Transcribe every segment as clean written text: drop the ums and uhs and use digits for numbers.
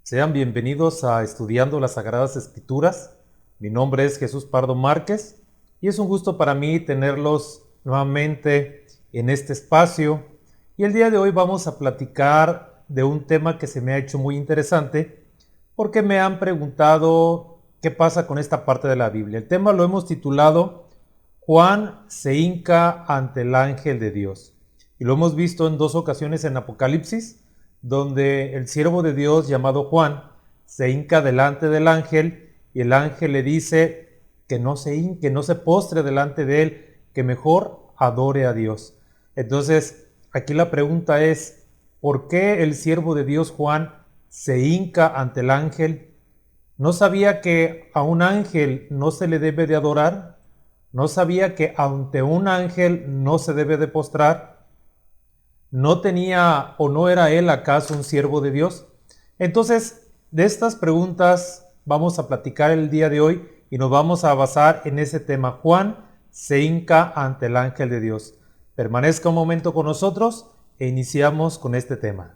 Sean bienvenidos a Estudiando las Sagradas Escrituras. Mi nombre es Jesús Pardo Márquez y es un gusto para mí tenerlos nuevamente en este espacio. Y el día de hoy vamos a platicar de un tema que se me ha hecho muy interesante porque me han preguntado qué pasa con esta parte de la Biblia. El tema lo hemos titulado Juan se hinca ante el ángel de Dios. Y lo hemos visto en dos ocasiones en Apocalipsis, donde el siervo de Dios llamado Juan se hinca delante del ángel y el ángel le dice que no se hinque, no se postre delante de él, que mejor adore a Dios. Entonces, aquí la pregunta es, ¿por qué el siervo de Dios Juan se hinca ante el ángel? ¿No sabía que a un ángel no se le debe de adorar? ¿No sabía que ante un ángel no se debe de postrar? ¿No tenía o no era él acaso un siervo de Dios? Entonces, de estas preguntas vamos a platicar el día de hoy y nos vamos a basar en ese tema. Juan se hinca ante el ángel de Dios. Permanezca un momento con nosotros e iniciamos con este tema.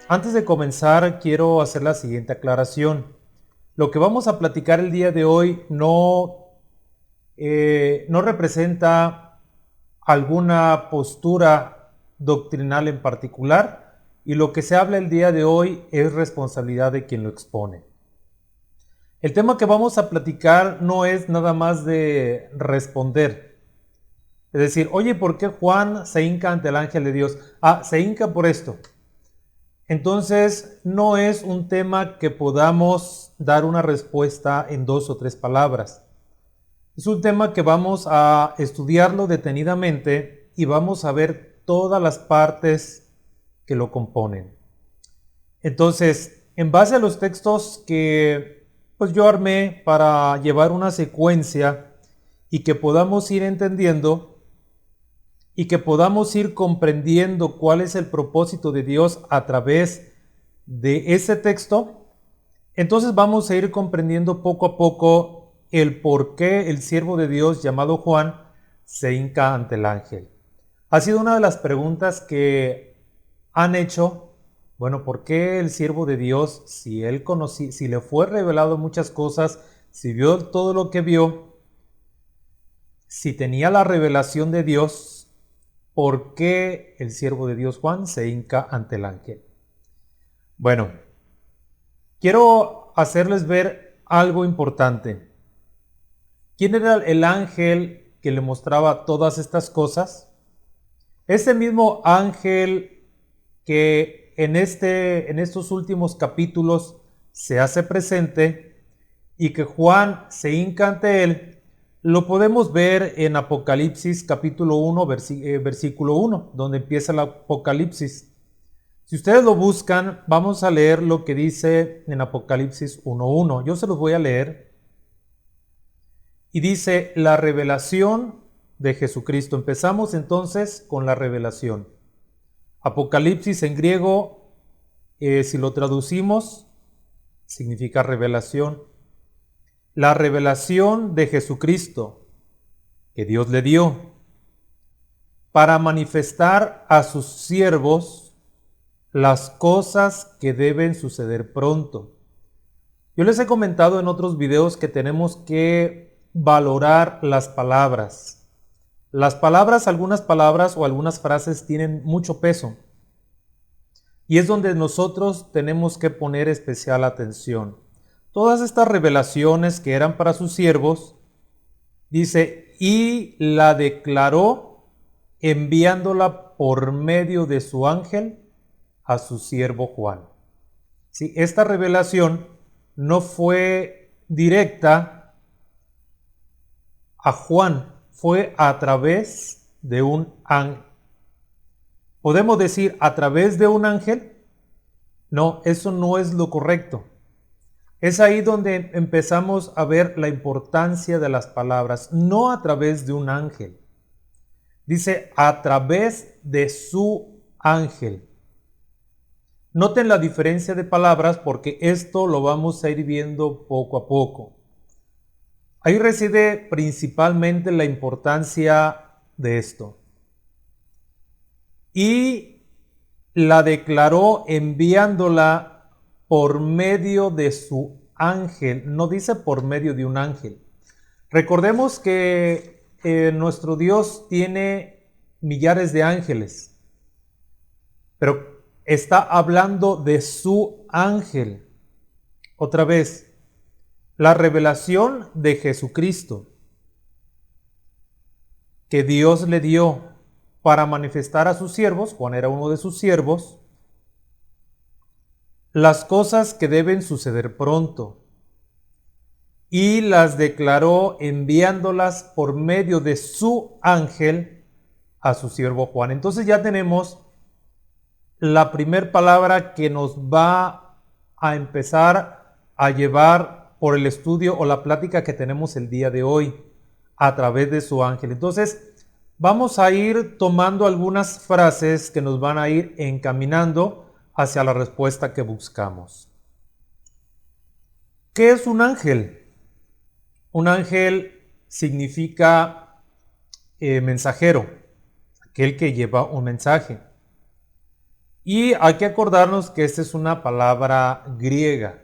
Antes de comenzar, quiero hacer la siguiente aclaración. Lo que vamos a platicar el día de hoy no representa alguna postura doctrinal en particular y lo que se habla el día de hoy es responsabilidad de quien lo expone. El tema que vamos a platicar no es nada más de responder. Es decir, oye, ¿por qué Juan se hinca ante el ángel de Dios? Se hinca por esto. Entonces, no es un tema que podamos dar una respuesta en 2 o 3 palabras. Es un tema que vamos a estudiarlo detenidamente y vamos a ver todas las partes que lo componen. Entonces, en base a los textos que pues yo armé para llevar una secuencia y que podamos ir entendiendo y que podamos ir comprendiendo cuál es el propósito de Dios a través de ese texto, entonces vamos a ir comprendiendo poco a poco el por qué el siervo de Dios llamado Juan se hinca ante el ángel. Ha sido una de las preguntas que han hecho, bueno, ¿por qué el siervo de Dios, si él conocía, si le fue revelado muchas cosas, si vio todo lo que vio, si tenía la revelación de Dios, ¿por qué el siervo de Dios Juan se hinca ante el ángel? Bueno, quiero hacerles ver algo importante. ¿Quién era el ángel que le mostraba todas estas cosas? Ese mismo ángel que en estos últimos capítulos se hace presente y que Juan se hinca ante él, lo podemos ver en Apocalipsis capítulo 1, versículo 1, donde empieza el Apocalipsis. Si ustedes lo buscan, vamos a leer lo que dice en Apocalipsis 1.1. Yo se los voy a leer. Y dice, la revelación de Jesucristo. Empezamos entonces con la revelación. Apocalipsis en griego, si lo traducimos, significa revelación. La revelación de Jesucristo que Dios le dio para manifestar a sus siervos las cosas que deben suceder pronto. Yo les he comentado en otros videos que tenemos que valorar las palabras. Las palabras, algunas palabras o algunas frases tienen mucho peso y es donde nosotros tenemos que poner especial atención. Todas estas revelaciones que eran para sus siervos, dice, y la declaró enviándola por medio de su ángel a su siervo Juan. ¿Sí? Esta revelación no fue directa a Juan, fue a través de un ángel. ¿Podemos decir a través de un ángel? No, eso no es lo correcto. Es ahí donde empezamos a ver la importancia de las palabras, no a través de un ángel. Dice a través de su ángel. Noten la diferencia de palabras porque esto lo vamos a ir viendo poco a poco. Ahí reside principalmente la importancia de esto. Y la declaró enviándola por medio de su ángel. No dice por medio de un ángel. Recordemos que nuestro Dios tiene millares de ángeles, pero está hablando de su ángel. Otra vez, la revelación de Jesucristo que Dios le dio para manifestar a sus siervos, Juan era uno de sus siervos, las cosas que deben suceder pronto, y las declaró enviándolas por medio de su ángel a su siervo Juan. Entonces ya tenemos la primera palabra que nos va a empezar a llevar por el estudio o la plática que tenemos el día de hoy a través de su ángel. Entonces vamos a ir tomando algunas frases que nos van a ir encaminando hacia la respuesta que buscamos. ¿Qué es un ángel? Un ángel significa mensajero, aquel que lleva un mensaje. Y hay que acordarnos que esta es una palabra griega.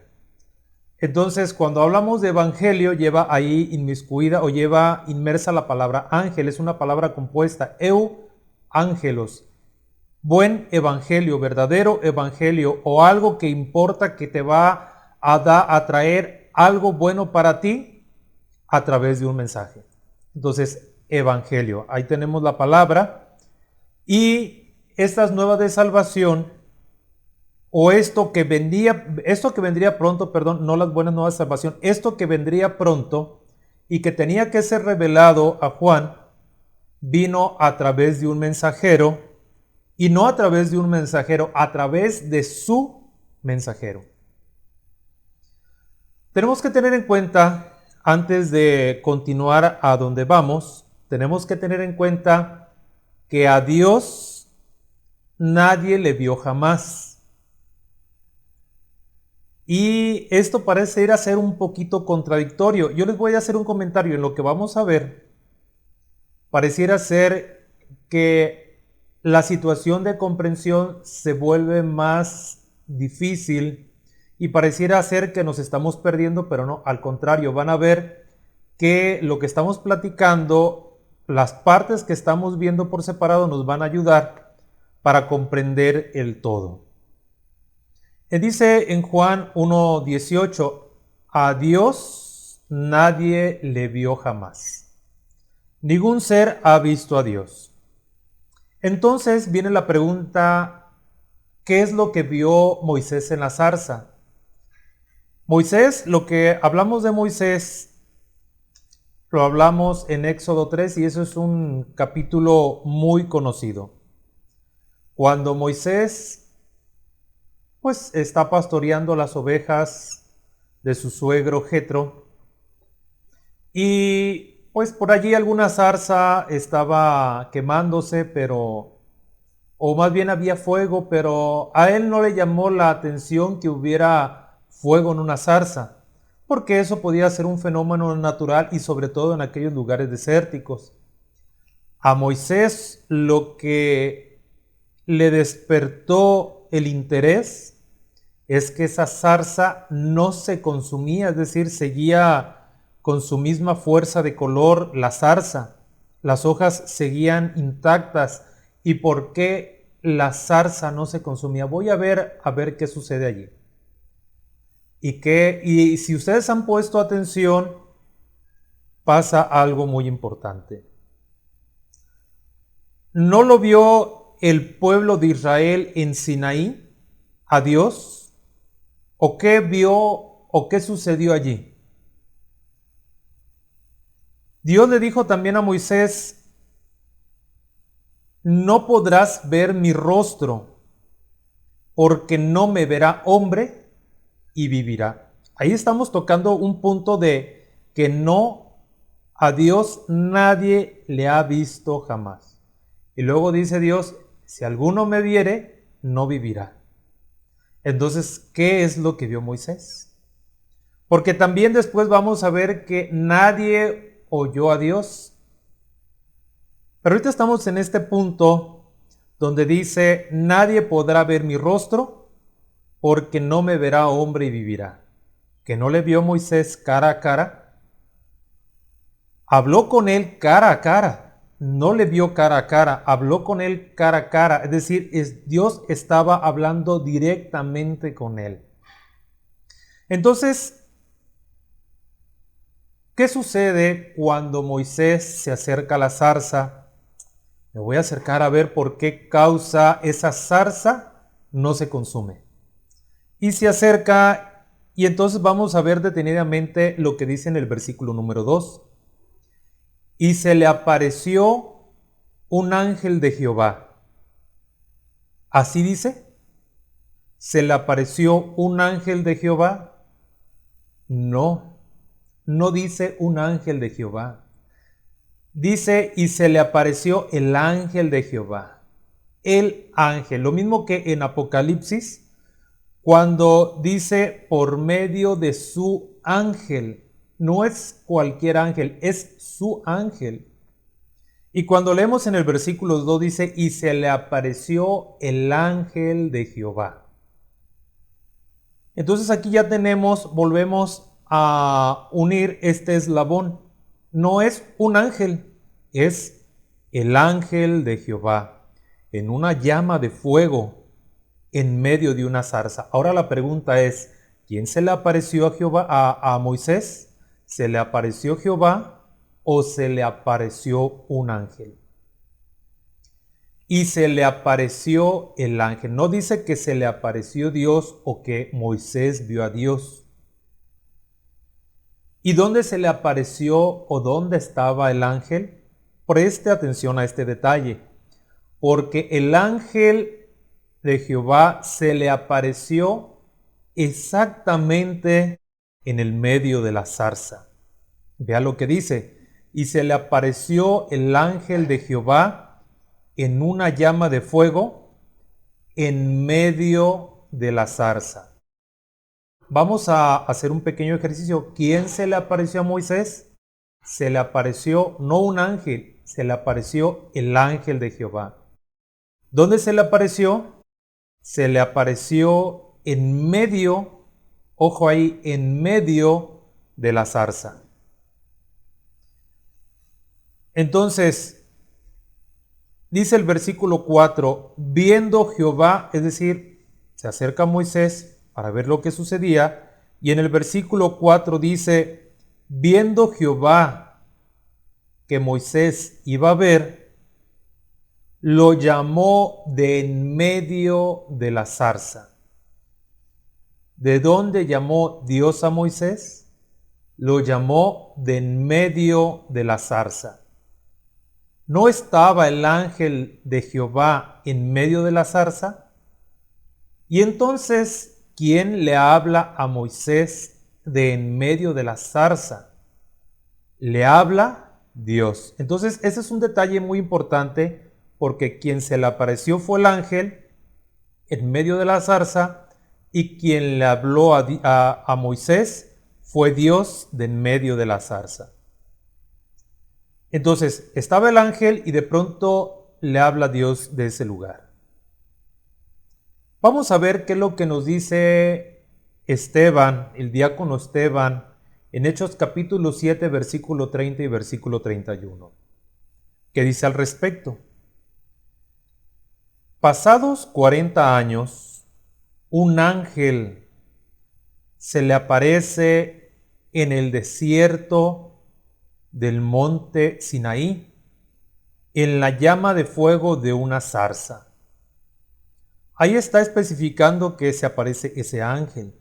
Entonces, cuando hablamos de evangelio, lleva ahí inmiscuida o lleva inmersa la palabra ángel. Es una palabra compuesta, ángelos. Buen evangelio, verdadero evangelio o algo que importa, que te va a traer algo bueno para ti a través de un mensaje. Entonces, evangelio. Ahí tenemos la palabra. Y estas nuevas de salvación, o esto que vendría pronto, no las buenas nuevas de salvación, esto que vendría pronto y que tenía que ser revelado a Juan, vino a través de un mensajero, y no a través de un mensajero, a través de su mensajero. Tenemos que tener en cuenta, antes de continuar a donde vamos, tenemos que tener en cuenta que a Dios nadie le vio jamás. Y esto parece ir a ser un poquito contradictorio. Yo les voy a hacer un comentario en lo que vamos a ver. Pareciera ser que la situación de comprensión se vuelve más difícil y pareciera ser que nos estamos perdiendo, pero no, al contrario, van a ver que lo que estamos platicando, las partes que estamos viendo por separado nos van a ayudar para comprender el todo. Dice en Juan 1:18, a Dios nadie le vio jamás. Ningún ser ha visto a Dios. Entonces viene la pregunta, ¿qué es lo que vio Moisés en la zarza? Moisés, lo que hablamos de Moisés, lo hablamos en Éxodo 3 y eso es un capítulo muy conocido. Cuando Moisés pues está pastoreando las ovejas de su suegro Jetro y pues por allí alguna zarza estaba quemándose, o más bien había fuego, pero a él no le llamó la atención que hubiera fuego en una zarza, porque eso podía ser un fenómeno natural y sobre todo en aquellos lugares desérticos. A Moisés lo que le despertó el interés es que esa zarza no se consumía, es decir, seguía con su misma fuerza de color la zarza, las hojas seguían intactas. ¿Y por qué la zarza no se consumía? Voy a ver qué sucede allí. Y si ustedes han puesto atención, pasa algo muy importante. ¿No lo vio el pueblo de Israel en Sinaí a Dios? ¿O qué vio o qué sucedió allí? Dios le dijo también a Moisés, no podrás ver mi rostro, porque no me verá hombre y vivirá. Ahí estamos tocando un punto de que no, a Dios nadie le ha visto jamás. Y luego dice Dios, si alguno me viere, no vivirá. Entonces, ¿qué es lo que vio Moisés? Porque también después vamos a ver que nadie oyó a Dios. Pero ahorita estamos en este punto donde dice, nadie podrá ver mi rostro porque no me verá hombre y vivirá. Que no le vio Moisés cara a cara. Habló con él cara a cara. No le vio cara a cara, habló con él cara a cara. Es decir, Dios estaba hablando directamente con él. Entonces, ¿qué sucede cuando Moisés se acerca a la zarza? Me voy a acercar a ver por qué causa esa zarza no se consume. Y se acerca y entonces vamos a ver detenidamente lo que dice en el versículo número 2. Y se le apareció un ángel de Jehová. ¿Así dice? ¿Se le apareció un ángel de Jehová? No, no dice un ángel de Jehová. Dice, y se le apareció el ángel de Jehová. El ángel, lo mismo que en Apocalipsis, cuando dice por medio de su ángel. No es cualquier ángel, es su ángel. Y cuando leemos en el versículo 2 dice, y se le apareció el ángel de Jehová. Entonces aquí ya volvemos a unir este eslabón. No es un ángel, es el ángel de Jehová, en una llama de fuego, en medio de una zarza. Ahora la pregunta es, ¿quién se le apareció a Jehová, a Moisés? ¿Se le apareció Jehová o se le apareció un ángel? Y se le apareció el ángel. No dice que se le apareció Dios o que Moisés vio a Dios. ¿Y dónde se le apareció o dónde estaba el ángel? Preste atención a este detalle, porque el ángel de Jehová se le apareció exactamente en el medio de la zarza. Vea lo que dice, y se le apareció el ángel de Jehová en una llama de fuego en medio de la zarza. Vamos a hacer un pequeño ejercicio. ¿Quién se le apareció a Moisés? Se le apareció no un ángel, se le apareció el ángel de Jehová. ¿Dónde se le apareció? Se le apareció en medio, ojo ahí, en medio de la zarza. Entonces, dice el versículo 4, viendo Jehová, es decir, se acerca a Moisés para ver lo que sucedía, y en el versículo 4 dice, viendo Jehová que Moisés iba a ver, lo llamó de en medio de la zarza. ¿De dónde llamó Dios a Moisés? Lo llamó de en medio de la zarza. ¿No estaba el ángel de Jehová en medio de la zarza? Y entonces, ¿quién le habla a Moisés de en medio de la zarza? Le habla Dios. Entonces, ese es un detalle muy importante porque quien se le apareció fue el ángel en medio de la zarza y quien le habló a Moisés fue Dios de en medio de la zarza. Entonces, estaba el ángel y de pronto le habla Dios de ese lugar. Vamos a ver qué es lo que nos dice Esteban, el diácono Esteban, en Hechos capítulo 7, versículo 30 y versículo 31. ¿Qué dice al respecto? Pasados 40 años, un ángel se le aparece en el desierto del monte Sinaí, en la llama de fuego de una zarza. Ahí está especificando que se aparece ese ángel.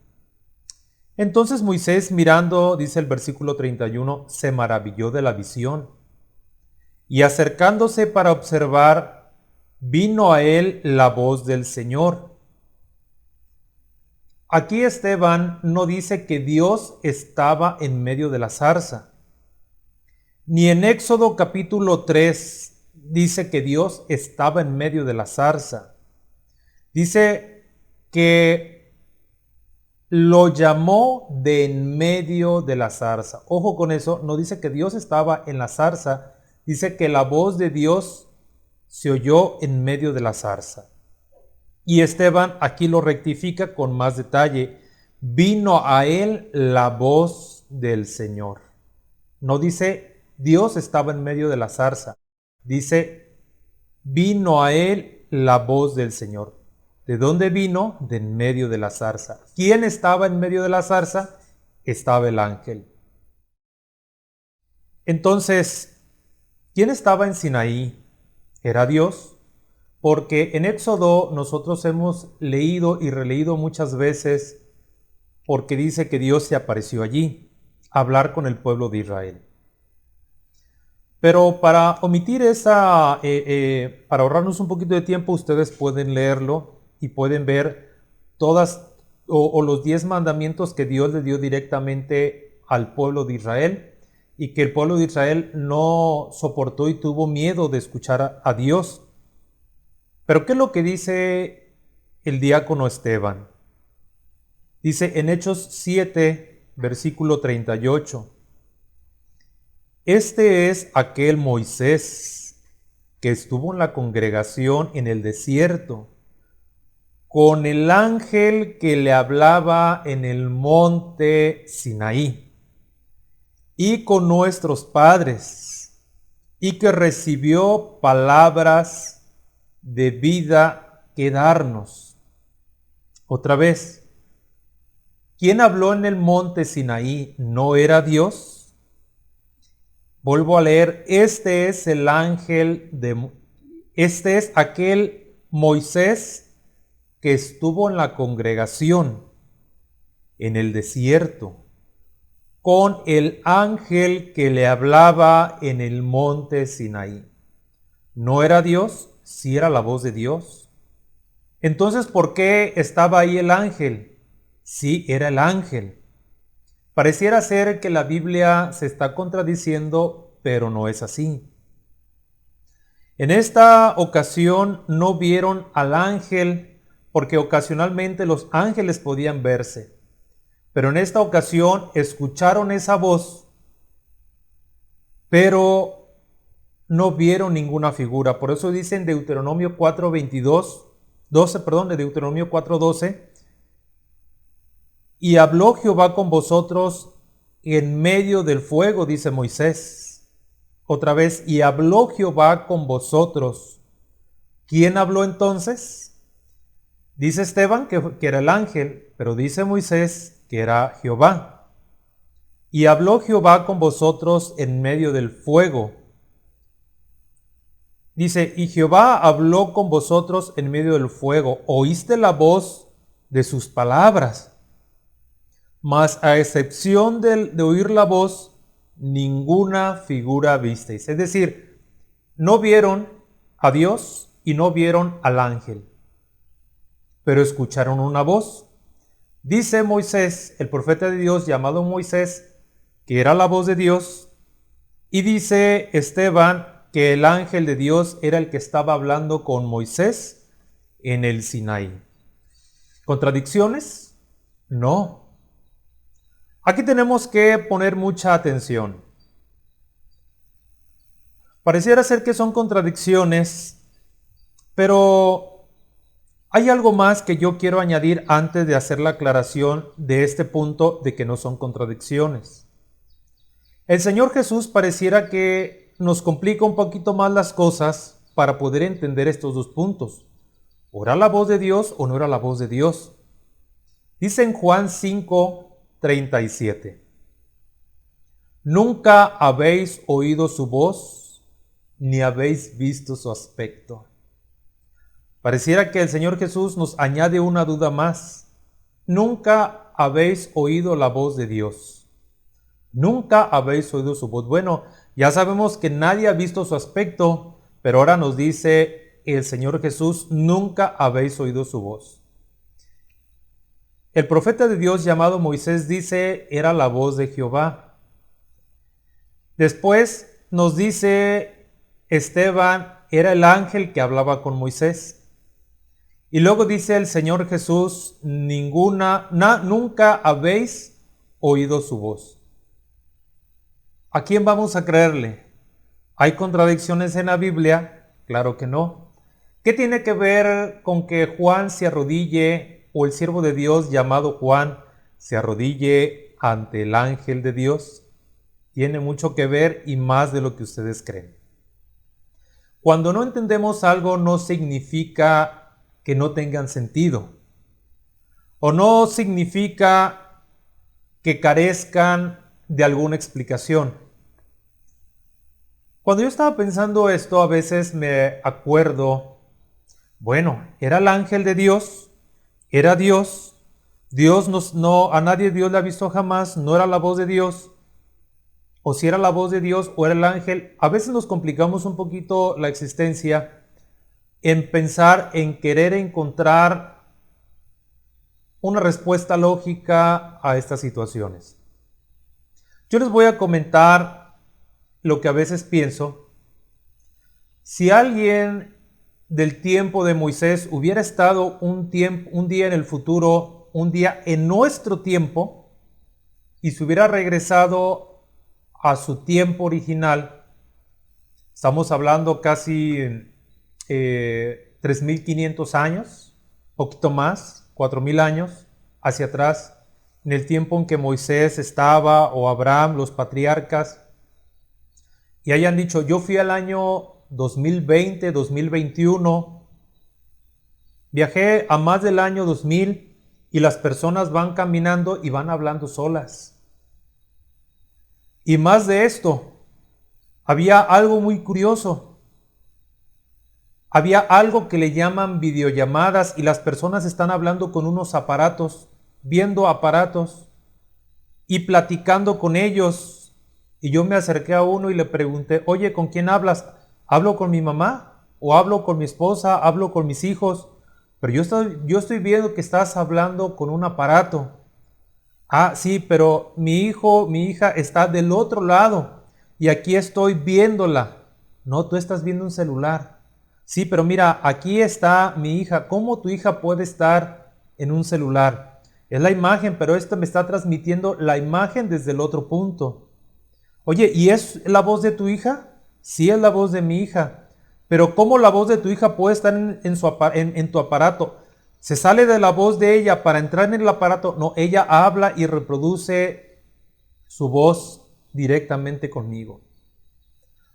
Entonces Moisés, mirando, dice el versículo 31, se maravilló de la visión. Y acercándose para observar, vino a él la voz del Señor. Aquí Esteban no dice que Dios estaba en medio de la zarza. Ni en Éxodo capítulo 3 dice que Dios estaba en medio de la zarza. Dice que lo llamó de en medio de la zarza. Ojo con eso, no dice que Dios estaba en la zarza, dice que la voz de Dios se oyó en medio de la zarza. Y Esteban aquí lo rectifica con más detalle. Vino a él la voz del Señor. No dice Dios estaba en medio de la zarza. Dice, vino a él la voz del Señor. ¿De dónde vino? De en medio de la zarza. ¿Quién estaba en medio de la zarza? Estaba el ángel. Entonces, ¿quién estaba en Sinaí? ¿Era Dios? Porque en Éxodo nosotros hemos leído y releído muchas veces porque dice que Dios se apareció allí a hablar con el pueblo de Israel. Pero para omitir para ahorrarnos un poquito de tiempo, ustedes pueden leerlo y pueden ver todas o los 10 mandamientos que Dios le dio directamente al pueblo de Israel y que el pueblo de Israel no soportó y tuvo miedo de escuchar a Dios. Pero ¿qué es lo que dice el diácono Esteban? Dice en Hechos 7, versículo 38. Este es aquel Moisés que estuvo en la congregación en el desierto, con el ángel que le hablaba en el monte Sinaí, y con nuestros padres, y que recibió palabras de vida que darnos. Otra vez, ¿quién habló en el monte Sinaí? ¿No era Dios? Vuelvo a leer, este es aquel Moisés que estuvo en la congregación en el desierto con el ángel que le hablaba en el monte Sinaí. ¿No era Dios? Sí era la voz de Dios. Entonces, ¿por qué estaba ahí el ángel? Sí, era el ángel. Pareciera ser que la Biblia se está contradiciendo, pero no es así. En esta ocasión no vieron al ángel porque ocasionalmente los ángeles podían verse. Pero en esta ocasión escucharon esa voz, pero no vieron ninguna figura. Por eso dice en Deuteronomio 4:12, y habló Jehová con vosotros en medio del fuego, dice Moisés. Otra vez, y habló Jehová con vosotros. ¿Quién habló entonces? Dice Esteban que era el ángel, pero dice Moisés que era Jehová. Y habló Jehová con vosotros en medio del fuego. Dice, y Jehová habló con vosotros en medio del fuego. Oíste la voz de sus palabras. Mas a excepción de oír la voz, ninguna figura visteis. Es decir, no vieron a Dios y no vieron al ángel, pero escucharon una voz. Dice Moisés, el profeta de Dios llamado Moisés, que era la voz de Dios, y dice Esteban que el ángel de Dios era el que estaba hablando con Moisés en el Sinaí. ¿Contradicciones? No. Aquí tenemos que poner mucha atención. Pareciera ser que son contradicciones, pero hay algo más que yo quiero añadir antes de hacer la aclaración de este punto de que no son contradicciones. El Señor Jesús pareciera que nos complica un poquito más las cosas para poder entender estos dos puntos. ¿O era la voz de Dios o no era la voz de Dios? Dice en Juan 5:37. Nunca habéis oído su voz, ni habéis visto su aspecto. Pareciera que el Señor Jesús nos añade una duda más. Nunca habéis oído la voz de Dios. Nunca habéis oído su voz. Bueno, ya sabemos que nadie ha visto su aspecto, pero ahora nos dice el Señor Jesús, nunca habéis oído su voz. El profeta de Dios llamado Moisés dice, era la voz de Jehová. Después nos dice Esteban, era el ángel que hablaba con Moisés. Y luego dice el Señor Jesús, nunca habéis oído su voz. ¿A quién vamos a creerle? ¿Hay contradicciones en la Biblia? Claro que no. ¿Qué tiene que ver con que Juan se arrodille o el siervo de Dios llamado Juan se arrodille ante el ángel de Dios? Tiene mucho que ver y más de lo que ustedes creen. Cuando no entendemos algo no significa que no tengan sentido. O no significa que carezcan de alguna explicación. Cuando yo estaba pensando esto, a veces me acuerdo, bueno, era el ángel de Dios, era Dios, a nadie Dios le ha visto jamás, no era la voz de Dios. O si era la voz de Dios o era el ángel. A veces nos complicamos un poquito la existencia en pensar, en querer encontrar una respuesta lógica a estas situaciones. Yo les voy a comentar lo que a veces pienso. Si alguien del tiempo de Moisés hubiera estado un día en el futuro, un día en nuestro tiempo, y se hubiera regresado a su tiempo original, estamos hablando casi 3.500 años, poquito más, 4.000 años hacia atrás, en el tiempo en que Moisés estaba, o Abraham, los patriarcas, y hayan dicho, yo fui al año 2020, 2021, viajé a más del año 2000 y las personas van caminando y van hablando solas. Y más de esto, había algo muy curioso. Había algo que le llaman videollamadas y las personas están hablando con unos aparatos, viendo aparatos y platicando con ellos. Y yo me acerqué a uno y le pregunté, oye, ¿con quién hablas? ¿Hablo con mi mamá? ¿O hablo con mi esposa? ¿Hablo con mis hijos? Pero yo estoy viendo que estás hablando con un aparato. Ah, sí, pero mi hija está del otro lado y aquí estoy viéndola. No, tú estás viendo un celular. Sí, pero mira, aquí está mi hija. ¿Cómo tu hija puede estar en un celular? Es la imagen, pero esto me está transmitiendo la imagen desde el otro punto. Oye, ¿y es la voz de tu hija? Sí, es la voz de mi hija. Pero ¿cómo la voz de tu hija puede estar en tu aparato? ¿Se sale de la voz de ella para entrar en el aparato? No, ella habla y reproduce su voz directamente conmigo.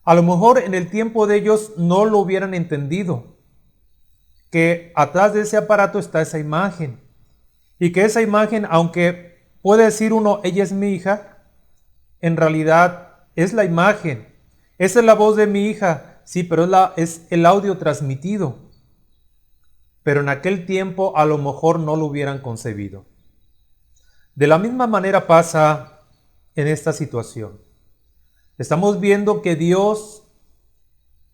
A lo mejor en el tiempo de ellos no lo hubieran entendido, que atrás de ese aparato está esa imagen. Y que esa imagen, aunque puede decir uno, ella es mi hija, en realidad es la imagen. Esa es la voz de mi hija, sí, pero es el audio transmitido. Pero en aquel tiempo a lo mejor no lo hubieran concebido. De la misma manera pasa en esta situación. Estamos viendo que Dios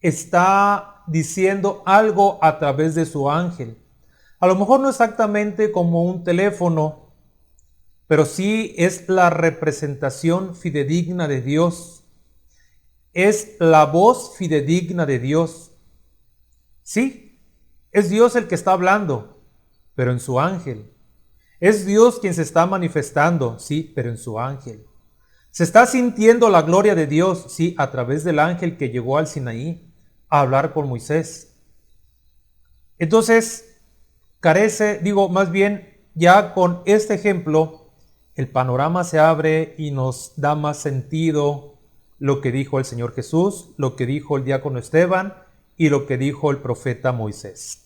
está diciendo algo a través de su ángel. A lo mejor no exactamente como un teléfono, pero sí es la representación fidedigna de Dios. Es la voz fidedigna de Dios. Sí. Es Dios el que está hablando, pero en su ángel. Es Dios quien se está manifestando, sí, pero en su ángel. Se está sintiendo la gloria de Dios, sí, a través del ángel que llegó al Sinaí a hablar con Moisés. Entonces, más bien, ya con este ejemplo, el panorama se abre y nos da más sentido lo que dijo el Señor Jesús, lo que dijo el diácono Esteban y lo que dijo el profeta Moisés.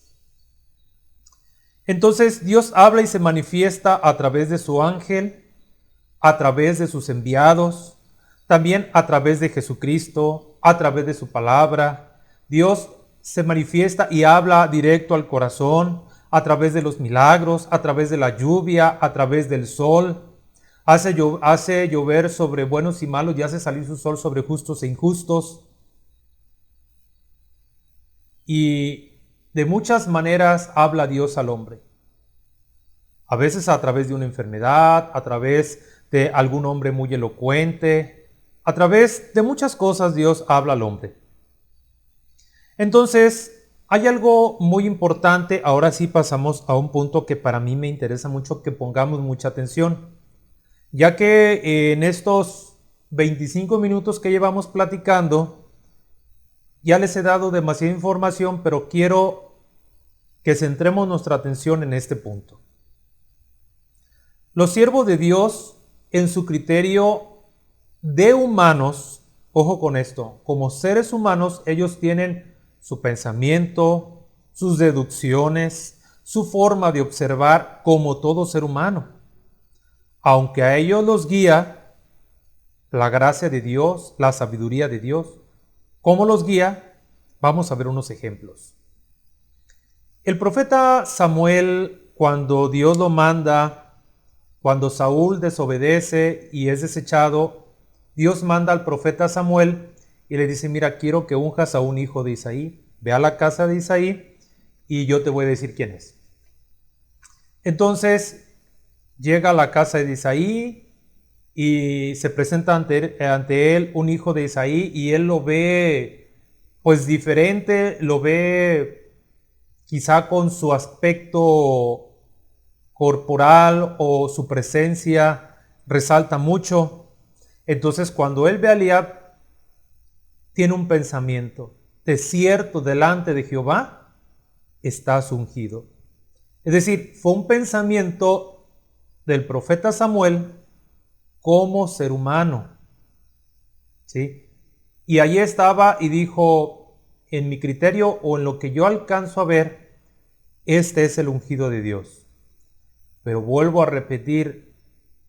Entonces Dios habla y se manifiesta a través de su ángel, a través de sus enviados, también a través de Jesucristo, a través de su palabra. Dios se manifiesta y habla directo al corazón, a través de los milagros, a través de la lluvia, a través del sol. Hace llover sobre buenos y malos y hace salir su sol sobre justos e injustos. Y de muchas maneras habla Dios al hombre. A veces a través de una enfermedad, a través de algún hombre muy elocuente, a través de muchas cosas Dios habla al hombre. Entonces, hay algo muy importante. Ahora sí pasamos a un punto que para mí me interesa mucho que pongamos mucha atención, ya que en estos 25 minutos que llevamos platicando, ya les he dado demasiada información, pero quiero que centremos nuestra atención en este punto. Los siervos de Dios, en su criterio de humanos, ojo con esto, como seres humanos, ellos tienen su pensamiento, sus deducciones, su forma de observar como todo ser humano. Aunque a ellos los guía la gracia de Dios, la sabiduría de Dios. ¿Cómo los guía? Vamos a ver unos ejemplos. El profeta Samuel, cuando Dios lo manda, cuando Saúl desobedece y es desechado, Dios manda al profeta Samuel y le dice, mira, quiero que unjas a un hijo de Isaí. Ve a la casa de Isaí y yo te voy a decir quién es. Entonces llega a la casa de Isaí y se presenta ante él un hijo de Isaí y él lo ve pues diferente, lo ve quizá con su aspecto corporal o su presencia resalta mucho. Entonces cuando él ve a Eliab, tiene un pensamiento, de cierto delante de Jehová estás ungido. Es decir, fue un pensamiento del profeta Samuel como ser humano, ¿sí? Y allí estaba y dijo, en mi criterio o en lo que yo alcanzo a ver, este es el ungido de Dios. Pero vuelvo a repetir,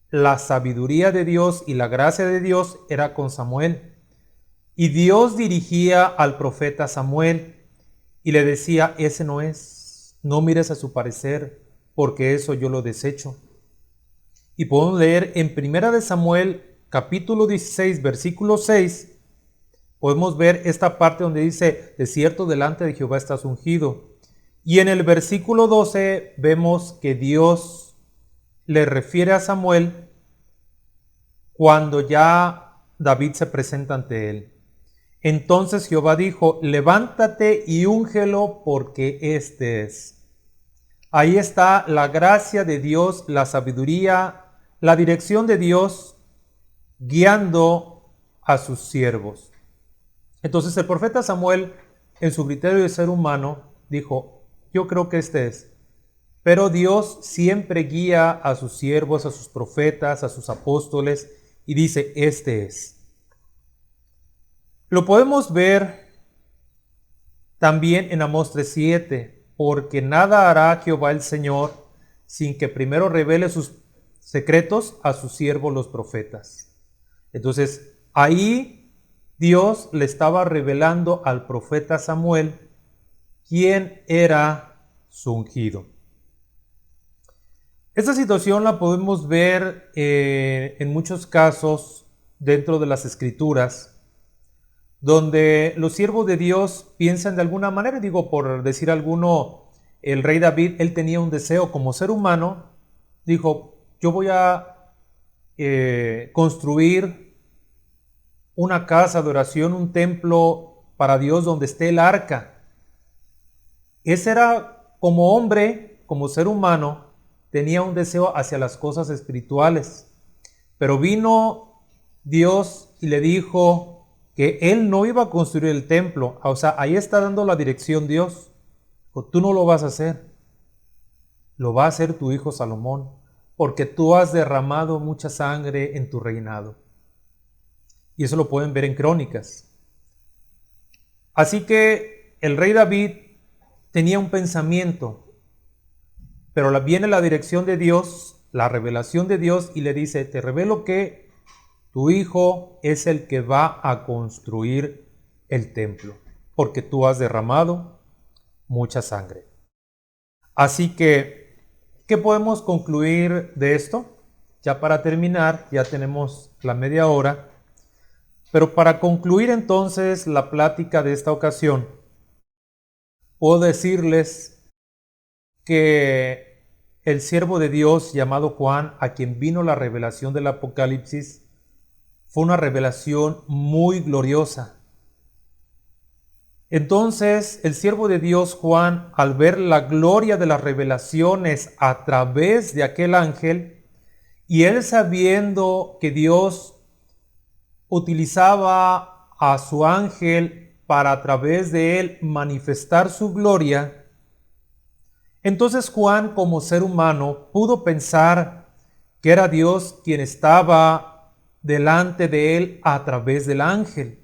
la sabiduría de Dios y la gracia de Dios era con Samuel. Y Dios dirigía al profeta Samuel y le decía, ese no es, no mires a su parecer, porque eso yo lo desecho. Y podemos leer en 1 Samuel capítulo 16, versículo 6, podemos ver esta parte donde dice, de cierto delante de Jehová estás ungido. Y en el versículo 12 vemos que Dios le refiere a Samuel cuando ya David se presenta ante él. Entonces Jehová dijo, levántate y úngelo porque este es. Ahí está la gracia de Dios, la sabiduría, la dirección de Dios guiando a sus siervos. Entonces el profeta Samuel, en su criterio de ser humano, dijo, yo creo que este es. Pero Dios siempre guía a sus siervos, a sus profetas, a sus apóstoles, y dice, este es. Lo podemos ver también en Amós 3:7, porque nada hará Jehová el Señor sin que primero revele sus secretos a sus siervos los profetas. Entonces, ahí Dios le estaba revelando al profeta Samuel quién era su ungido. Esta situación la podemos ver en muchos casos dentro de las Escrituras, donde los siervos de Dios piensan de alguna manera, digo por decir alguno, el rey David, él tenía un deseo como ser humano, dijo, yo voy a construir una casa de oración, un templo para Dios donde esté el arca. Ese era como hombre, como ser humano, tenía un deseo hacia las cosas espirituales, pero vino Dios y le dijo que él no iba a construir el templo. O sea, ahí está dando la dirección Dios. O tú no lo vas a hacer. Lo va a hacer tu hijo Salomón, porque tú has derramado mucha sangre en tu reinado. Y eso lo pueden ver en Crónicas. Así que el rey David tenía un pensamiento, pero viene la dirección de Dios, la revelación de Dios, y le dice, te revelo que tu hijo es el que va a construir el templo, porque tú has derramado mucha sangre. Así que, ¿qué podemos concluir de esto? Ya para terminar, ya tenemos la media hora, pero para concluir entonces la plática de esta ocasión, puedo decirles que el siervo de Dios llamado Juan, a quien vino la revelación del Apocalipsis, fue una revelación muy gloriosa. Entonces el siervo de Dios Juan, al ver la gloria de las revelaciones a través de aquel ángel, y él sabiendo que Dios utilizaba a su ángel para a través de él manifestar su gloria, entonces Juan, como ser humano, pudo pensar que era Dios quien estaba delante de él a través del ángel.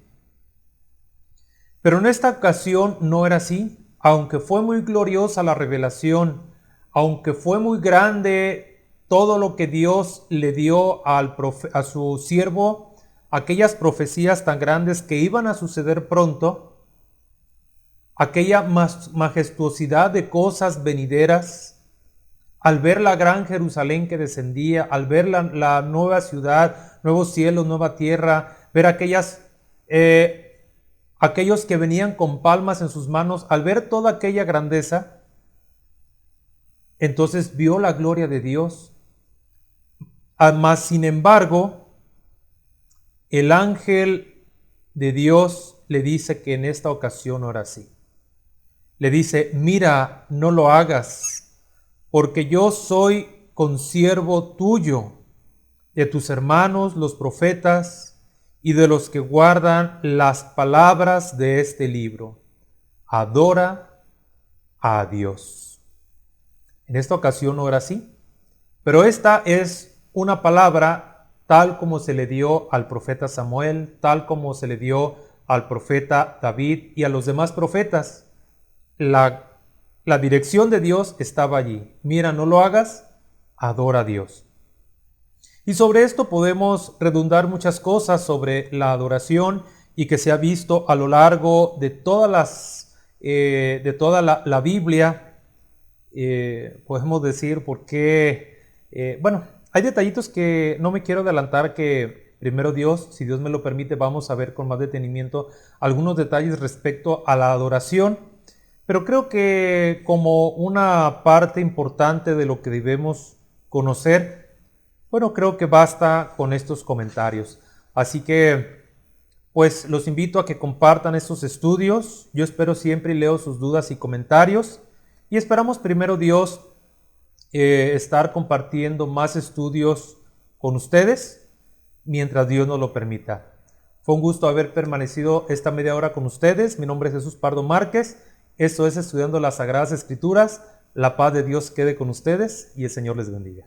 Pero en esta ocasión no era así. Aunque fue muy gloriosa la revelación, aunque fue muy grande todo lo que Dios le dio a su siervo, aquellas profecías tan grandes que iban a suceder pronto, aquella majestuosidad de cosas venideras, al ver la gran Jerusalén que descendía, al ver la nueva ciudad, nuevos cielos, nueva tierra, ver aquellos que venían con palmas en sus manos, al ver toda aquella grandeza, entonces vio la gloria de Dios. Mas, sin embargo, el ángel de Dios le dice que en esta ocasión no era así. Le dice, mira, no lo hagas, porque yo soy consiervo tuyo, de tus hermanos los profetas y de los que guardan las palabras de este libro. Adora a Dios. En esta ocasión no era así, pero esta es una palabra tal como se le dio al profeta Samuel, tal como se le dio al profeta David y a los demás profetas. La dirección de Dios estaba allí. Mira, no lo hagas, adora a Dios. Y sobre esto podemos redundar muchas cosas sobre la adoración y que se ha visto a lo largo de toda la Biblia. Podemos decir por qué. Bueno, hay detallitos que no me quiero adelantar, que primero Dios, si Dios me lo permite, vamos a ver con más detenimiento algunos detalles respecto a la adoración. Pero creo que como una parte importante de lo que debemos conocer, bueno, creo que basta con estos comentarios. Así que, pues los invito a que compartan estos estudios. Yo espero siempre y leo sus dudas y comentarios. Y esperamos primero Dios estar compartiendo más estudios con ustedes mientras Dios nos lo permita. Fue un gusto haber permanecido esta media hora con ustedes. Mi nombre es Jesús Pardo Márquez. Esto es Estudiando las Sagradas Escrituras. La paz de Dios quede con ustedes y el Señor les bendiga.